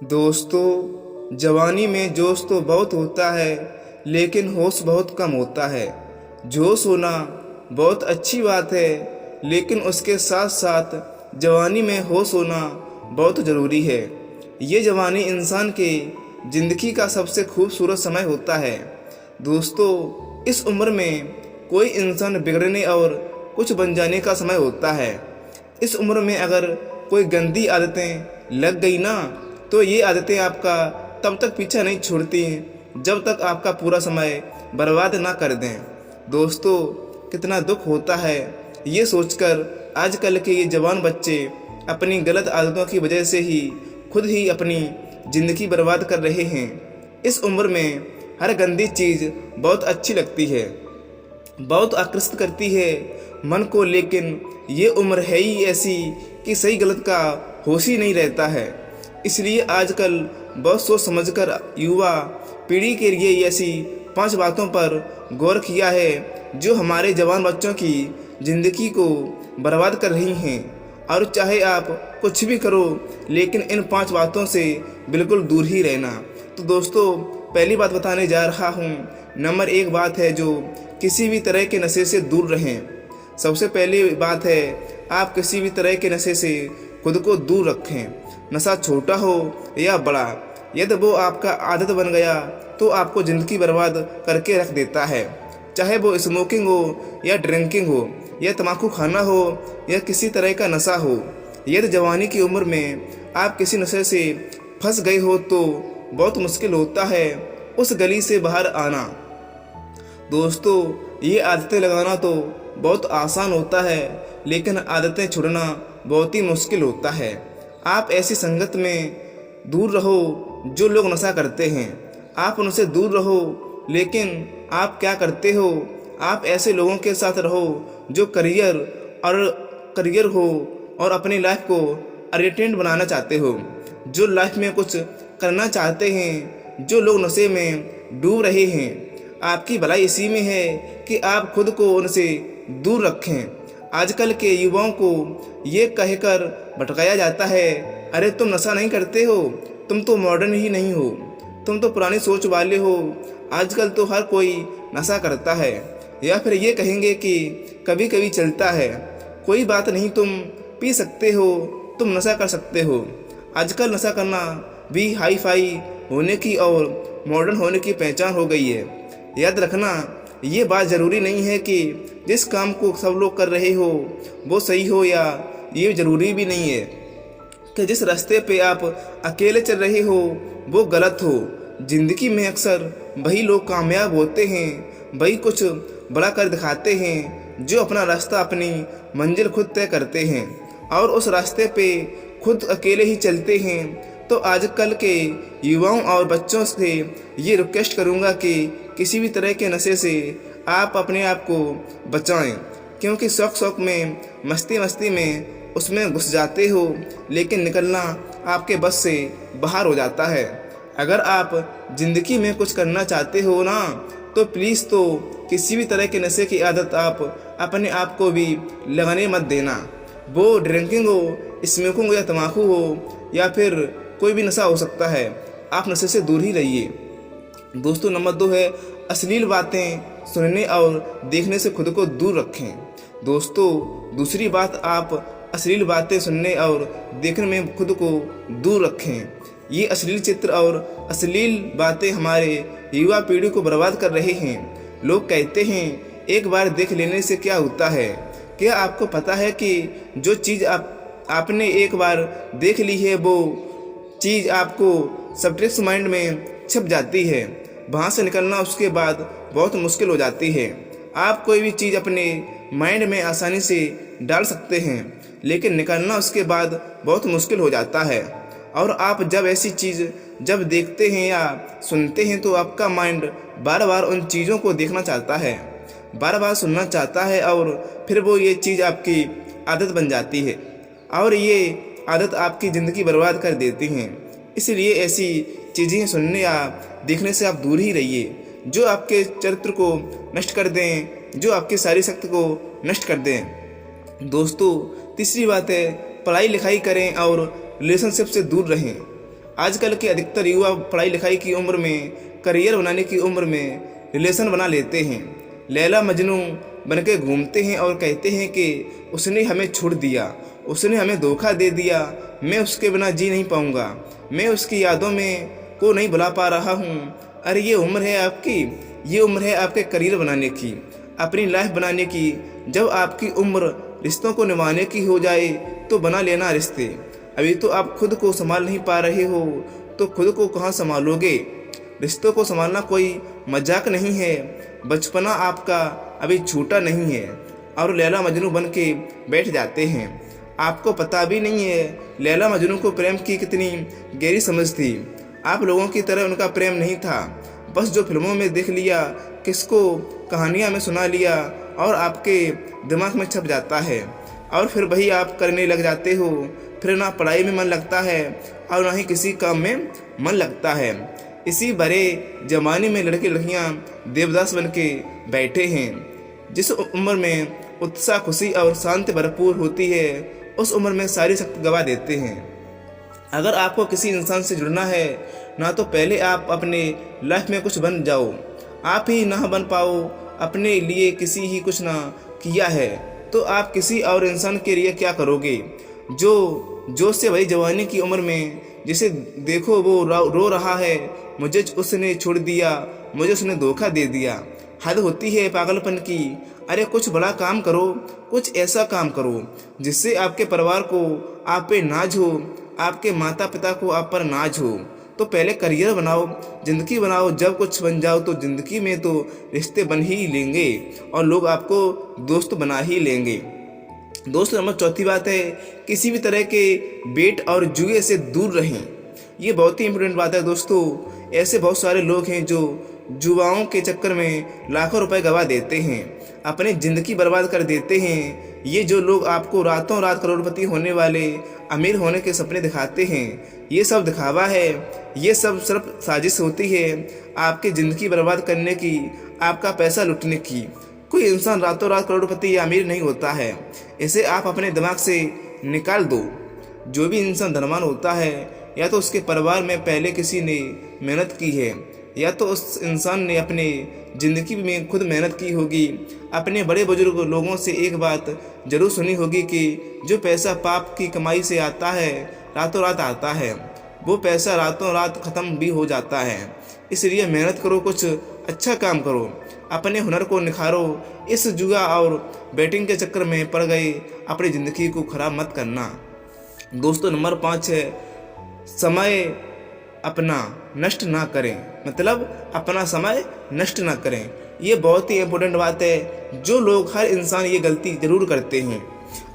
दोस्तों, जवानी में जोश तो बहुत होता है, लेकिन होश बहुत कम होता है। जोश होना बहुत अच्छी बात है, लेकिन उसके साथ साथ जवानी में होश होना बहुत ज़रूरी है। ये जवानी इंसान के ज़िंदगी का सबसे खूबसूरत समय होता है। दोस्तों, इस उम्र में कोई इंसान बिगड़ने और कुछ बन जाने का समय होता है। इस उम्र में अगर कोई गंदी आदतें लग गई ना, तो ये आदतें आपका तब तक पीछा नहीं छोड़ती जब तक आपका पूरा समय बर्बाद ना कर दें। दोस्तों, कितना दुख होता है ये सोचकर आजकल के ये जवान बच्चे अपनी गलत आदतों की वजह से ही खुद ही अपनी ज़िंदगी बर्बाद कर रहे हैं। इस उम्र में हर गंदी चीज़ बहुत अच्छी लगती है, बहुत आकर्षित करती है मन को, लेकिन ये उम्र है ही ऐसी कि सही गलत का होश ही नहीं रहता है। इसलिए आजकल बहुत सोच समझकर युवा पीढ़ी के लिए ऐसी 5 बातों पर गौर किया है जो हमारे जवान बच्चों की ज़िंदगी को बर्बाद कर रही हैं। और चाहे आप कुछ भी करो, लेकिन इन 5 बातों से बिल्कुल दूर ही रहना। तो दोस्तों, पहली बात बताने जा रहा हूँ। नंबर 1 बात है जो किसी भी तरह के नशे से दूर रहें। सबसे पहली बात है, आप किसी भी तरह के नशे से खुद को दूर रखें। नशा छोटा हो या बड़ा, यदि वो आपका आदत बन गया तो आपको ज़िंदगी बर्बाद करके रख देता है। चाहे वो स्मोकिंग हो या ड्रिंकिंग हो या तम्बाकू खाना हो या किसी तरह का नशा हो। यदि जवानी की उम्र में आप किसी नशे से फंस गए हो तो बहुत मुश्किल होता है उस गली से बाहर आना। दोस्तों, ये आदतें लगाना तो बहुत आसान होता है, लेकिन आदतें छोड़ना बहुत ही मुश्किल होता है। आप ऐसी संगत में दूर रहो जो लोग नशा करते हैं, आप उनसे दूर रहो। लेकिन आप क्या करते हो, आप ऐसे लोगों के साथ रहो जो करियर हो और अपनी लाइफ को अर्जेंट बनाना चाहते हो, जो लाइफ में कुछ करना चाहते हैं। जो लोग नशे में डूब रहे हैं, आपकी भलाई इसी में है कि आप खुद को उनसे दूर रखें। आजकल के युवाओं को ये कहकर भटकाया जाता है, अरे तुम नशा नहीं करते हो, तुम तो मॉडर्न ही नहीं हो, तुम तो पुरानी सोच वाले हो, आजकल तो हर कोई नशा करता है। या फिर ये कहेंगे कि कभी कभी चलता है, कोई बात नहीं, तुम पी सकते हो, तुम नशा कर सकते हो। आजकल नशा करना भी हाई फाई होने की और मॉडर्न होने की पहचान हो गई है। याद रखना, ये बात ज़रूरी नहीं है कि जिस काम को सब लोग कर रहे हो वो सही हो, या ये ज़रूरी भी नहीं है कि जिस रास्ते पे आप अकेले चल रहे हो वो गलत हो। ज़िंदगी में अक्सर वही लोग कामयाब होते हैं, वही कुछ बड़ा कर दिखाते हैं, जो अपना रास्ता, अपनी मंजिल खुद तय करते हैं और उस रास्ते पे खुद अकेले ही चलते हैं। तो आजकल के युवाओं और बच्चों से ये रिक्वेस्ट करूँगा कि किसी भी तरह के नशे से आप अपने आप को बचाएं, क्योंकि शौक में, मस्ती में उसमें घुस जाते हो, लेकिन निकलना आपके बस से बाहर हो जाता है। अगर आप ज़िंदगी में कुछ करना चाहते हो ना, तो प्लीज़ तो किसी भी तरह के नशे की आदत आप अपने आप को भी लगाने मत देना। वो ड्रिंकिंग हो, स्मोकिंग हो या तम्बाकू हो या फिर कोई भी नशा हो सकता है, आप नशे से दूर ही रहिए। दोस्तों, नंबर 2 है, अश्लील बातें सुनने और देखने से खुद को दूर रखें। दोस्तों, दूसरी बात, आप अश्लील बातें सुनने और देखने में खुद को दूर रखें। ये अश्लील चित्र और अश्लील बातें हमारे युवा पीढ़ी को बर्बाद कर रहे हैं। लोग कहते हैं एक बार देख लेने से क्या होता है। क्या आपको पता है कि जो चीज़ आपने एक बार देख ली है वो चीज़ आपको सबकॉन्शियस माइंड में छप जाती है, वहाँ से निकलना उसके बाद बहुत मुश्किल हो जाती है। आप कोई भी चीज़ अपने माइंड में आसानी से डाल सकते हैं, लेकिन निकलना उसके बाद बहुत मुश्किल हो जाता है। और आप जब ऐसी चीज़ जब देखते हैं या सुनते हैं तो आपका माइंड बार बार उन चीज़ों को देखना चाहता है, बार बार सुनना चाहता है, और फिर वो ये चीज़ आपकी आदत बन जाती है और ये आदत आपकी ज़िंदगी बर्बाद कर देती हैं। इसलिए ऐसी चीज़ें सुनने या देखने से आप दूर ही रहिए जो आपके चरित्र को नष्ट कर दें, जो आपकी सारी शक्ति को नष्ट कर दें। दोस्तों, तीसरी बात है, पढ़ाई लिखाई करें और रिलेशनशिप से दूर रहें। आजकल के अधिकतर युवा पढ़ाई लिखाई की उम्र में, करियर बनाने की उम्र में रिलेशन बना लेते हैं। लैला मजनू बन के घूमते हैं और कहते हैं कि उसने हमें छोड़ दिया, उसने हमें धोखा दे दिया, मैं उसके बिना जी नहीं पाऊंगा, मैं उसकी यादों में को नहीं बुला पा रहा हूँ। अरे ये उम्र है आपकी, ये उम्र है आपके करियर बनाने की, अपनी लाइफ बनाने की। जब आपकी उम्र रिश्तों को निभाने की हो जाए तो बना लेना रिश्ते। अभी तो आप खुद को संभाल नहीं पा रहे हो तो खुद को कहाँ संभालोगे। रिश्तों को संभालना कोई मजाक नहीं है। बचपना आपका अभी छूटा नहीं है और लैला मजनू बन के बैठ जाते हैं। आपको पता भी नहीं है लैला मजनू को प्रेम की कितनी गहरी समझ थी। आप लोगों की तरह उनका प्रेम नहीं था, बस जो फिल्मों में देख लिया, किसको कहानियाँ में सुना लिया और आपके दिमाग में छप जाता है और फिर वही आप करने लग जाते हो। फिर ना पढ़ाई में मन लगता है और ना ही किसी काम में मन लगता है। इसी बड़े जमाने में लड़के लड़कियां देवदास बन के बैठे हैं। जिस उम्र में उत्साह, खुशी और शांति भरपूर होती है, उस उम्र में सारी शक्ति गवा देते हैं। अगर आपको किसी इंसान से जुड़ना है ना तो पहले आप अपने लाइफ में कुछ बन जाओ। आप ही ना बन पाओ, अपने लिए किसी ही कुछ ना किया है तो आप किसी और इंसान के लिए क्या करोगे। जो से वही जवानी की उम्र में जिसे देखो वो रो रहा है, मुझे उसने छोड़ दिया, मुझे उसने धोखा दे दिया। हद होती है पागलपन की। अरे कुछ बड़ा काम करो, कुछ ऐसा काम करो जिससे आपके परिवार को आप पे नाज हो, आपके माता पिता को आप पर नाज हो। तो पहले करियर बनाओ, ज़िंदगी बनाओ। जब कुछ बन जाओ तो ज़िंदगी में तो रिश्ते बन ही लेंगे और लोग आपको दोस्त बना ही लेंगे। दोस्त नंबर चौथी बात है, किसी भी तरह के बेट और जुए से दूर रहें। ये बहुत ही इंपॉर्टेंट बात है दोस्तों। ऐसे बहुत सारे लोग हैं जो जुआओं के चक्कर में लाखों रुपए गवा देते हैं, अपनी ज़िंदगी बर्बाद कर देते हैं। ये जो लोग आपको रातों रात करोड़पति होने वाले, अमीर होने के सपने दिखाते हैं, ये सब दिखावा है। ये सब सिर्फ साजिश होती है आपकी ज़िंदगी बर्बाद करने की, आपका पैसा लुटने की। कोई इंसान रातों रात करोड़पति या अमीर नहीं होता है, इसे आप अपने दिमाग से निकाल दो। जो भी इंसान धनवान होता है या तो उसके परिवार में पहले किसी ने मेहनत की है या तो उस इंसान ने अपने ज़िंदगी में खुद मेहनत की होगी। अपने बड़े बुजुर्ग लोगों से एक बात जरूर सुनी होगी कि जो पैसा पाप की कमाई से आता है रातों रात आता है, वो पैसा रातों रात ख़त्म भी हो जाता है। इसलिए मेहनत करो, कुछ अच्छा काम करो, अपने हुनर को निखारो। इस जुआ और बैटिंग के चक्कर में पड़ गए अपनी ज़िंदगी को ख़राब मत करना। दोस्तों नंबर 5 है, समय अपना नष्ट ना करें। मतलब अपना समय नष्ट ना करें। ये बहुत ही इम्पोर्टेंट बात है। जो लोग, हर इंसान ये गलती ज़रूर करते हैं।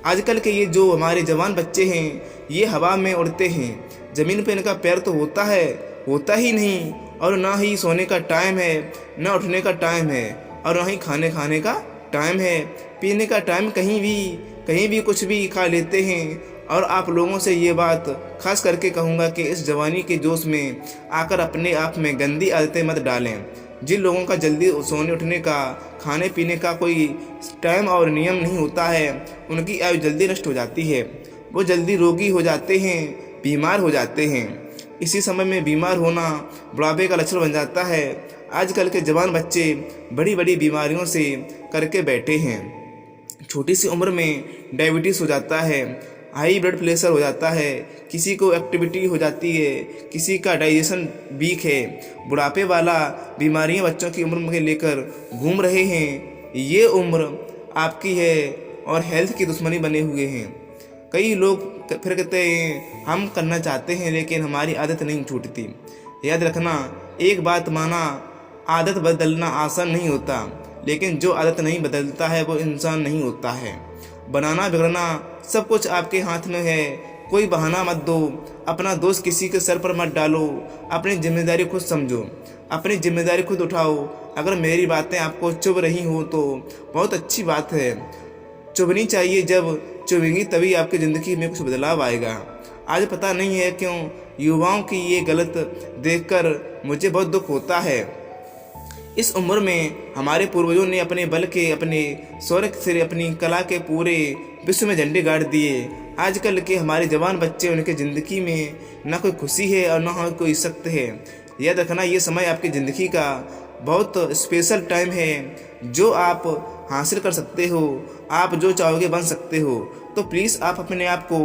आजकल के ये जो हमारे जवान बच्चे हैं, ये हवा में उड़ते हैं, ज़मीन पे इनका पैर तो होता ही नहीं। और ना ही सोने का टाइम है, ना उठने का टाइम है, और ना ही खाने का टाइम है, पीने का टाइम। कहीं भी कुछ भी खा लेते हैं। और आप लोगों से ये बात खास करके कहूँगा कि इस जवानी के जोश में आकर अपने आप में गंदी आदतें मत डालें। जिन लोगों का जल्दी सोने उठने का, खाने पीने का कोई टाइम और नियम नहीं होता है, उनकी आयु जल्दी नष्ट हो जाती है। वो जल्दी रोगी हो जाते हैं, बीमार हो जाते हैं। इसी समय में बीमार होना बुढ़ापे का लक्षण बन जाता है। आजकल के जवान बच्चे बड़ी बड़ी बीमारियों से करके बैठे हैं। छोटी सी उम्र में डायबिटीज़ हो जाता है, हाई ब्लड प्रेशर हो जाता है, किसी को एक्टिविटी हो जाती है, किसी का डाइजेशन वीक है। बुढ़ापे वाला बीमारियां बच्चों की उम्र में लेकर घूम रहे हैं। ये उम्र आपकी है और हेल्थ की दुश्मनी बने हुए हैं। कई लोग फिर कहते हैं हम करना चाहते हैं लेकिन हमारी आदत नहीं छूटती। याद रखना, एक बात माना, आदत बदलना आसान नहीं होता, लेकिन जो आदत नहीं बदलता है वो इंसान नहीं होता है। बनाना बिगड़ना सब कुछ आपके हाथ में है। कोई बहाना मत दो, अपना दोष किसी के सर पर मत डालो। अपनी जिम्मेदारी खुद समझो, अपनी जिम्मेदारी खुद उठाओ। अगर मेरी बातें आपको चुभ रही हो तो बहुत अच्छी बात है। चुभनी चाहिए, जब चुभेंगी तभी आपकी ज़िंदगी में कुछ बदलाव आएगा। आज पता नहीं है क्यों युवाओं की ये गलत देखकर मुझे बहुत दुख होता है। इस उम्र में हमारे पूर्वजों ने अपने बल के, अपने शौर्य से, अपनी कला के पूरे विश्व में झंडे गाड़ दिए। आजकल के हमारे जवान बच्चे, उनके ज़िंदगी में ना कोई खुशी है और ना कोई सख्त है। याद रखना, ये समय आपकी ज़िंदगी का बहुत स्पेशल टाइम है जो आप हासिल कर सकते हो, आप जो चाहोगे बन सकते हो। तो प्लीज़ आप अपने आप को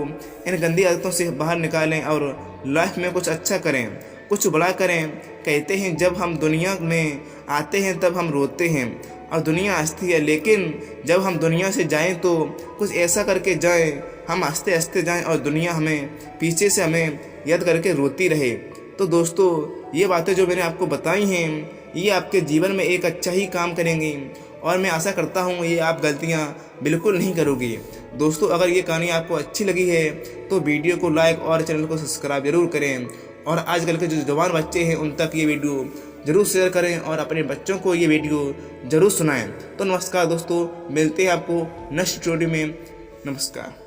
इन गंदी आदतों से बाहर निकालें और लाइफ में कुछ अच्छा करें, कुछ बड़ा करें। कहते हैं जब हम दुनिया में आते हैं तब हम रोते हैं और दुनिया हंसती है, लेकिन जब हम दुनिया से जाएं तो कुछ ऐसा करके जाएं, हम हंसते हंसते जाएं और दुनिया हमें पीछे से हमें याद करके रोती रहे। तो दोस्तों, ये बातें जो मैंने आपको बताई हैं ये आपके जीवन में एक अच्छा ही काम करेंगी और मैं आशा करता हूँ ये आप गलतियाँ बिल्कुल नहीं करोगे। दोस्तों, अगर ये कहानी आपको अच्छी लगी है तो वीडियो को लाइक और चैनल को सब्सक्राइब जरूर करें और आजकल के जो जवान बच्चे हैं उन तक ये वीडियो ज़रूर शेयर करें और अपने बच्चों को ये वीडियो ज़रूर सुनाएं। तो नमस्कार दोस्तों, मिलते हैं आपको नेक्स्ट स्टोरी में। नमस्कार।